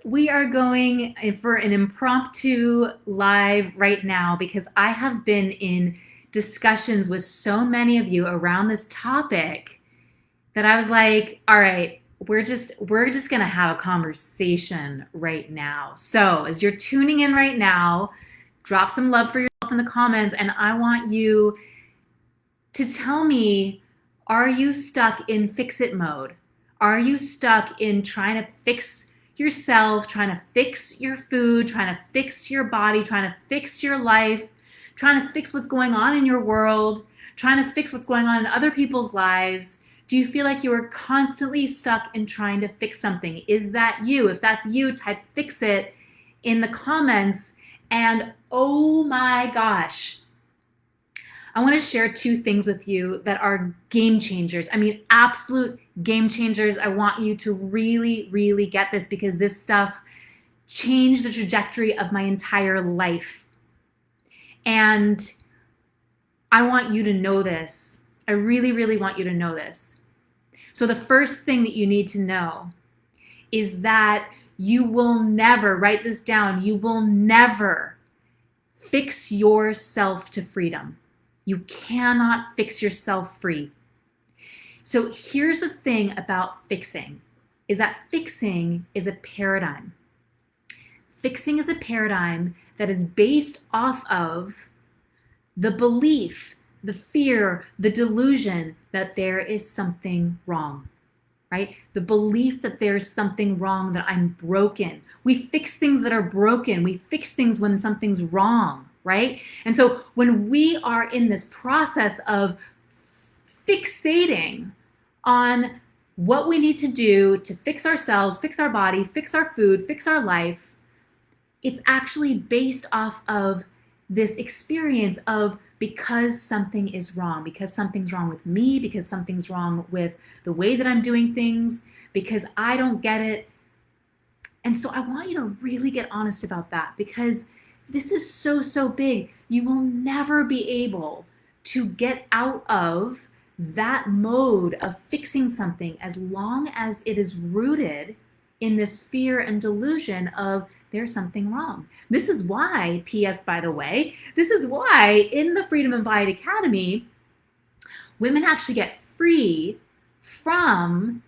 we are going for an impromptu live right now because I have been in discussions with so many of you around this topic that I was like, all right, we're just going to have a conversation right now. So, as you're tuning in right now, drop some love for yourself in the comments and I want you to tell me, are you stuck in fix it mode? Are you stuck in trying to fix yourself, trying to fix your food, trying to fix your body, trying to fix your life, trying to fix what's going on in your world, trying to fix what's going on in other people's lives? Do you feel like you are constantly stuck in trying to fix something? Is that you? If that's you, type fix it in the comments. And oh my gosh, I want to share two things with you that are game changers. I mean, absolute game changers. I want you to really, really get this because this stuff changed the trajectory of my entire life. And I want you to know this. I really, really want you to know this. So the first thing that you need to know is that you will never, write this down, you will never fix yourself to freedom. You cannot fix yourself free. So here's the thing about fixing, is that fixing is a paradigm. Fixing is a paradigm that is based off of the belief, the fear, the delusion that there is something wrong, right? The belief that there's something wrong, that I'm broken. We fix things that are broken. We fix things when something's wrong, right? And so when we are in this process of fixating on what we need to do to fix ourselves, fix our body, fix our food, fix our life, it's actually based off of this experience of because something is wrong, because something's wrong with me, because something's wrong with the way that I'm doing things, because I don't get it. And so I want you to really get honest about that because this is so, so big. You will never be able to get out of that mode of fixing something as long as it is rooted in this fear and delusion of there's something wrong. This is why, P.S. by the way, this is why in the Freedom Embodied Academy, women actually get free from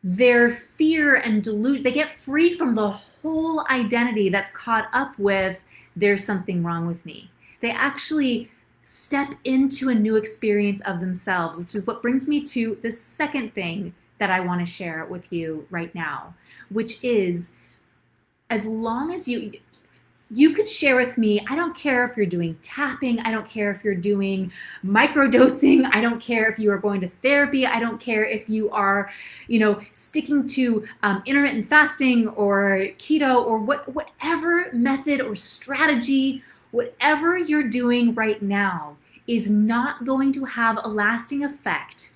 their fear and delusion. They get free from the whole identity that's caught up with there's something wrong with me. They actually step into a new experience of themselves, which is what brings me to the second thing that I want to share with you right now, which is as long as you could share with me, I don't care if you're doing tapping, I don't care if you're doing microdosing, I don't care if you are going to therapy, I don't care if you are, sticking to intermittent fasting or keto or whatever method or strategy, whatever you're doing right now is not going to have a lasting effect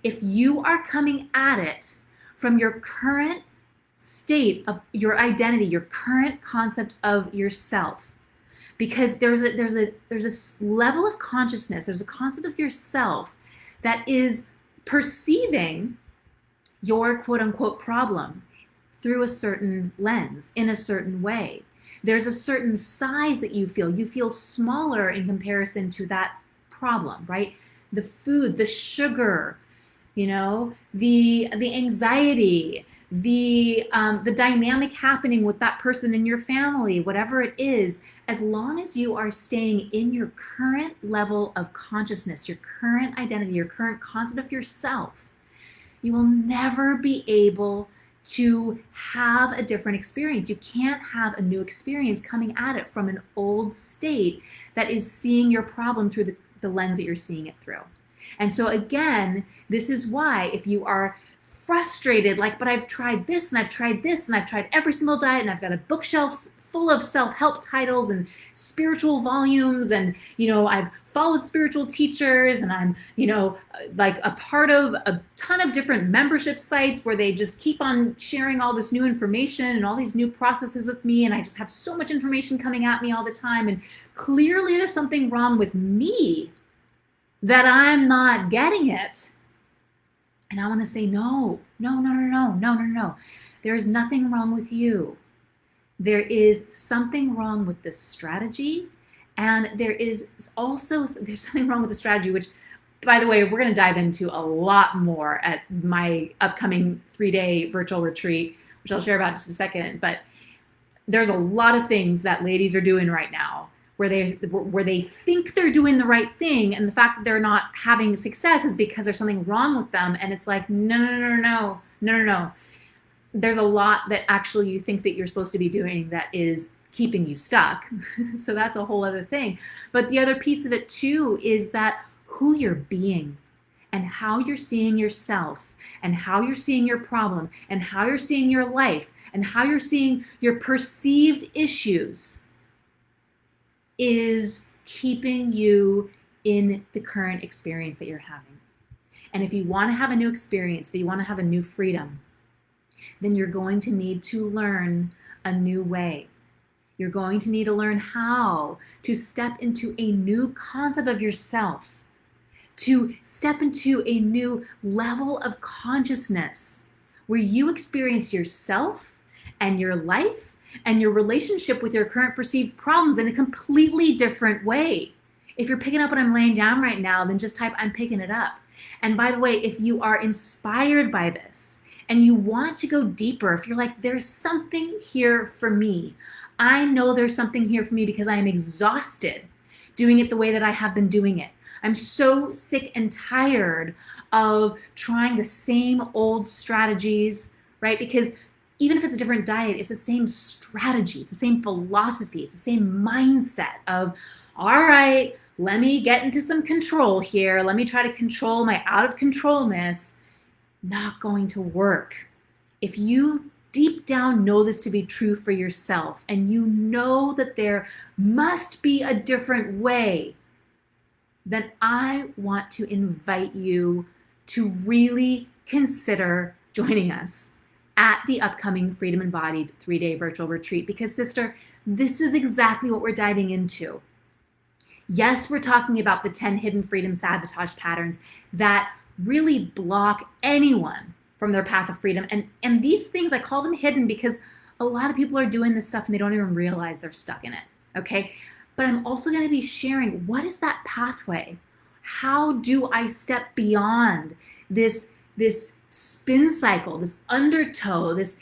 if you are coming at it from your current state of your identity, your current concept of yourself. Because there's a level of consciousness, there's a concept of yourself that is perceiving your quote unquote problem through a certain lens, in a certain way. There's a certain size that you feel. You feel smaller in comparison to that problem, right? The food, the sugar, the anxiety, the dynamic happening with that person in your family, whatever it is, as long as you are staying in your current level of consciousness, your current identity, your current concept of yourself, you will never be able to have a different experience. You can't have a new experience coming at it from an old state that is seeing your problem through the lens that you're seeing it through. And so again, this is why if you are frustrated, but I've tried this and I've tried this and I've tried every single diet and I've got a bookshelf full of self-help titles and spiritual volumes and, I've followed spiritual teachers and I'm, a part of a ton of different membership sites where they just keep on sharing all this new information and all these new processes with me. And I just have so much information coming at me all the time. And clearly there's something wrong with me that I'm not getting it. And I want to say, no. There is nothing wrong with you. there is something wrong with this strategy. And there's something wrong with the strategy, which, by the way, we're going to dive into a lot more at my upcoming 3-day virtual retreat, which I'll share about in just a second. But there's a lot of things that ladies are doing right now where they think they're doing the right thing, and the fact that they're not having success is because there's something wrong with them. And it's like, no. There's a lot that actually you think that you're supposed to be doing that is keeping you stuck. So that's a whole other thing. But the other piece of it too is that who you're being and how you're seeing yourself and how you're seeing your problem and how you're seeing your life and how you're seeing your perceived issues is keeping you in the current experience that you're having. And if you want to have a new experience, that you want to have a new freedom, then you're going to need to learn a new way. You're going to need to learn how to step into a new concept of yourself, to step into a new level of consciousness where you experience yourself and your life and your relationship with your current perceived problems in a completely different way. If you're picking up what I'm laying down right now, then just type, I'm picking it up. And by the way, if you are inspired by this and you want to go deeper, if you're like, there's something here for me, I know there's something here for me because I am exhausted doing it the way that I have been doing it. I'm so sick and tired of trying the same old strategies, right? Because even if it's a different diet, it's the same strategy, it's the same philosophy, it's the same mindset of, all right, let me get into some control here. Let me try to control my out of controlness. Not going to work. If you deep down know this to be true for yourself and you know that there must be a different way, then I want to invite you to really consider joining us at the upcoming Freedom Embodied 3-day virtual retreat. Because, sister, this is exactly what we're diving into. Yes, we're talking about the 10 hidden freedom sabotage patterns that really block anyone from their path of freedom. And these things, I call them hidden because a lot of people are doing this stuff and they don't even realize they're stuck in it, okay? But I'm also going to be sharing, what is that pathway? How do I step beyond this spin cycle, this undertow, this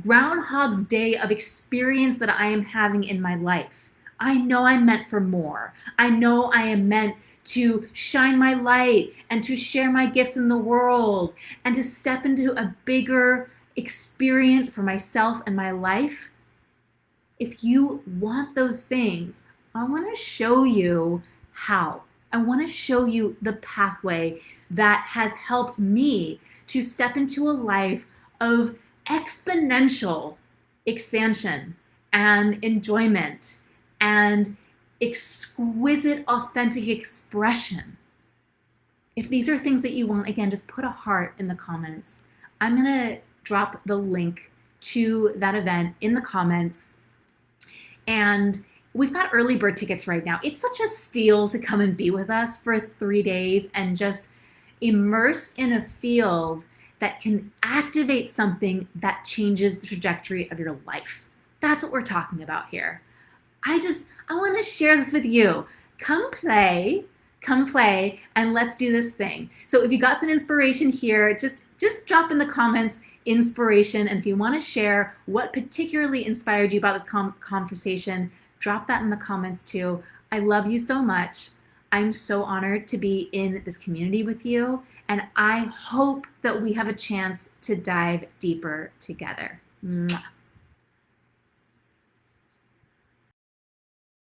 Groundhog's Day of experience that I am having in my life? I know I'm meant for more. I know I am meant to shine my light and to share my gifts in the world and to step into a bigger experience for myself and my life. If you want those things, I want to show you how. I want to show you the pathway that has helped me to step into a life of exponential expansion and enjoyment and exquisite, authentic expression. If these are things that you want, again, just put a heart in the comments. I'm going to drop the link to that event in the comments. And we've got early bird tickets right now. It's such a steal to come and be with us for 3 days and just immerse in a field that can activate something that changes the trajectory of your life. That's what we're talking about here. I want to share this with you. Come play, and let's do this thing. So if you got some inspiration here, just drop in the comments inspiration. And if you want to share what particularly inspired you about this conversation, drop that in the comments too. I love you so much. I'm so honored to be in this community with you. And I hope that we have a chance to dive deeper together. Mwah.